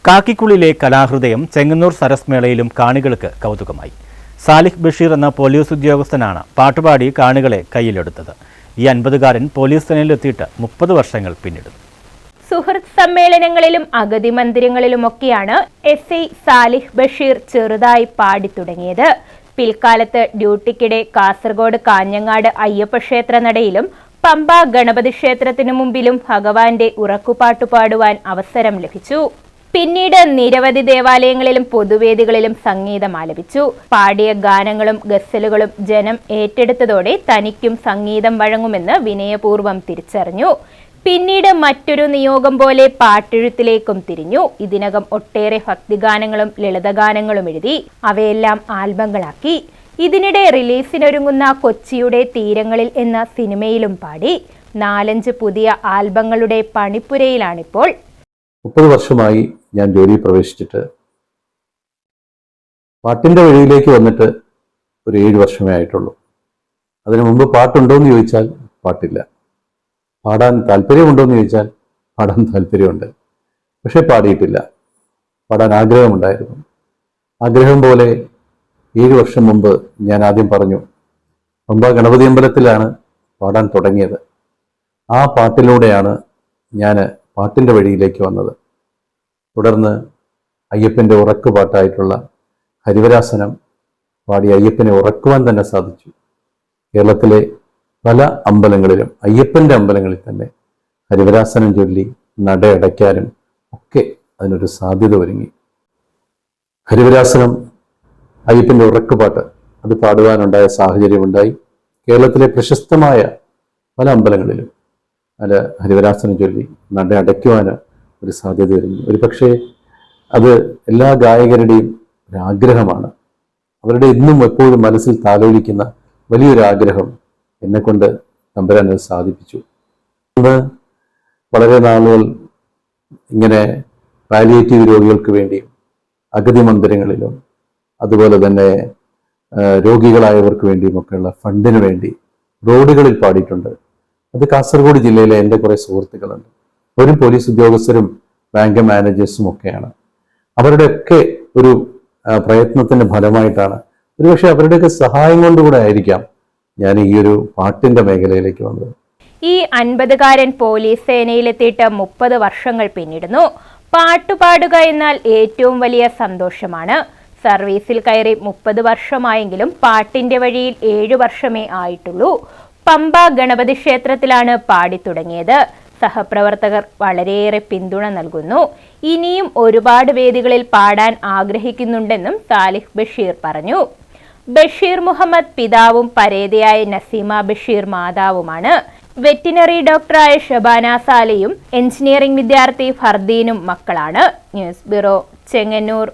കാക്കിക്കുള്ളിലെ കലാഹൃദയം ചെങ്ങന്നൂർ സരസ് മേളയിലും കാണികൾക്ക് കൗതുകമായി. സാലിഹ് ബഷീർ എന്ന പോലീസ് ഉദ്യോഗസ്ഥനാണ് പാട്ടുപാടി കാണികളെ കയ്യിലെടുത്തത്. ഈ 50കാരൻ പോലീസ് സേനയിലെത്തിയിട്ട് 30 വർഷങ്ങൾ പിന്നിടുന്നു. സുഹൃത്ത് സമ്മേളനങ്ങളിലും അഗതി മന്ദിരങ്ങളിലുമൊക്കെയാണ് SI സാലിഹ് ബഷീർ ചെറുതായി പാടിത്തുടങ്ങിയത്. പിൽക്കാലത്ത് ഡ്യൂട്ടിക്കിടെ കാസർഗോഡ് കാഞ്ഞങ്ങാട് അയ്യപ്പ ക്ഷേത്ര നടയിലും പമ്പ ഗണപതി ക്ഷേത്രത്തിനു മുമ്പിലും ഭഗവാന്റെ ഉറക്കുപാട്ടു പാടുവാൻ അവസരം ലഭിച്ചു. പിന്നീട് നിരവധി ദേവാലയങ്ങളിലും പൊതുവേദികളിലും സംഗീതം ആലപിച്ചു. പാടിയ ഗാനങ്ങളും ഗസലുകളും ജനം ഏറ്റെടുത്തതോടെ തനിക്കും സംഗീതം വഴങ്ങുമെന്ന് വിനയപൂർവ്വം തിരിച്ചറിഞ്ഞു. പിന്നീട് മറ്റൊരു നിയോഗം പോലെ പാട്ടെഴുത്തിലേക്കും തിരിഞ്ഞു. ഇതിനകം ഒട്ടേറെ ഭക്തിഗാനങ്ങളും ലളിതഗാനങ്ങളും എഴുതി അവയെല്ലാം ആൽബങ്ങളാക്കി. ഇതിനിടെ റിലീസിനൊരുങ്ങുന്ന കൊച്ചിയുടെ തീരങ്ങളിൽ എന്ന സിനിമയിലും പാടി. 4-5 പുതിയ ആൽബങ്ങളുടെ പണിപ്പുരയിലാണിപ്പോൾ. 30 വർഷമായി ഞാൻ ജോലിയിൽ പ്രവേശിച്ചിട്ട്. പാട്ടിൻ്റെ വഴിയിലേക്ക് വന്നിട്ട് ഒരു 7 വർഷമേ ആയിട്ടുള്ളൂ. അതിനു മുമ്പ് പാട്ടുണ്ടോയെന്ന് ചോദിച്ചാൽ പാട്ടില്ല. പാടാൻ താല്പര്യമുണ്ടോയെന്ന് ചോദിച്ചാൽ പാടാൻ താല്പര്യമുണ്ട്, പക്ഷെ പാടിയിട്ടില്ല. പാടാൻ ആഗ്രഹമുണ്ടായിരുന്നു. ആഗ്രഹം പോലെ 7 വർഷം മുമ്പ് ഞാൻ ആദ്യം പറഞ്ഞു, പമ്പ ഗണപതി അമ്പലത്തിലാണ് പാടാൻ തുടങ്ങിയത്. ആ പാട്ടിലൂടെയാണ് ഞാൻ പാട്ടിൻ്റെ വഴിയിലേക്ക് വന്നത്. തുടർന്ന് അയ്യപ്പൻ്റെ ഉറക്ക് പാട്ടായിട്ടുള്ള ഹരിവരാസനം പാടി അയ്യപ്പനെ ഉറക്കുവാൻ തന്നെ സാധിച്ചു. കേരളത്തിലെ പല അമ്പലങ്ങളിലും അയ്യപ്പൻ്റെ അമ്പലങ്ങളിൽ തന്നെ ഹരിവരാസനം ചൊല്ലി നടയടയ്ക്കാനും ഒക്കെ അതിനൊരു സാധ്യത ഒരുങ്ങി. ഹരിവരാസനം, അയ്യപ്പൻ്റെ ഉറക്കുപാട്ട് അത് പാടുവാനുണ്ടായ സാഹചര്യമുണ്ടായി. കേരളത്തിലെ പ്രശസ്തമായ പല അമ്പലങ്ങളിലും അല്ല ഹരിവരാസനം ചൊല്ലി നട അടയ്ക്കുവാൻ ഒരു സാധ്യത വരുന്നു. ഒരു പക്ഷേ അത് എല്ലാ ഗായകരുടെയും ഒരാഗ്രഹമാണ്. അവരുടെ ഇന്നും എപ്പോഴും മനസ്സിൽ താലോലിക്കുന്ന വലിയൊരാഗ്രഹം എന്നെക്കൊണ്ട് തമ്പുരാൻ അത് സാധിപ്പിച്ചു. ഇന്ന് വളരെ നാളുകൾ ഇങ്ങനെ പാലിയേറ്റീവ് രോഗികൾക്ക് വേണ്ടിയും അഗതി മന്ദിരങ്ങളിലും അതുപോലെ തന്നെ രോഗികളായവർക്ക് വേണ്ടിയുമൊക്കെയുള്ള ഫണ്ടിന് വേണ്ടി റോഡുകളിൽ പാടിയിട്ടുണ്ട്. അത് കാസർഗോഡ് ജില്ലയിലെ എൻ്റെ കുറേ സുഹൃത്തുക്കളുണ്ട്. ഒരു പോലീസ് ഉദ്യോഗസ്ഥരും ബാങ്ക് മാനേജേഴ്സും ഒക്കെയാണ്. അവരുടെയൊക്കെ ഒരു പ്രയത്നത്തിൻ്റെ ഫലമായിട്ടാണ്, ഒരുപക്ഷെ അവരുടെയൊക്കെ സഹായം കൊണ്ടുകൂടെ ആയിരിക്കാം ഞാൻ ഈ ഒരു പാട്ടിൻ്റെ മേഖലയിലേക്ക് വന്നത്. ഈ 50കാരൻ പോലീസ് സേനയിലെത്തിയിട്ട് 30 വർഷങ്ങൾ പിന്നിടുന്നു. പാട്ടുപാടുക എന്നാൽ ഏറ്റവും വലിയ സന്തോഷമാണ്. സർവീസിൽ കയറി 30 വർഷമായെങ്കിലും പാട്ടിന്റെ വഴിയിൽ 7 വർഷമേ ആയിട്ടുള്ളൂ. പമ്പ ഗണപതി ക്ഷേത്രത്തിലാണ് പാടിത്തുടങ്ങിയത്. സഹപ്രവർത്തകർ വളരെയേറെ പിന്തുണ നൽകുന്നു. ഇനിയും ഒരുപാട് വേദികളിൽ പാടാൻ ആഗ്രഹിക്കുന്നുണ്ടെന്നും സാലിഹ് ബഷീർ പറഞ്ഞു. ബഷീർ മുഹമ്മദ് പിതാവും പരേതയായ നസീമ ബഷീർ മാതാവുമാണ്. വെറ്റിനറി ഡോക്ടറായ ഷബാന സാലിയും എഞ്ചിനീയറിംഗ് വിദ്യാർത്ഥി ഫർദീനും മക്കളാണ്. News bureau, Chengannur.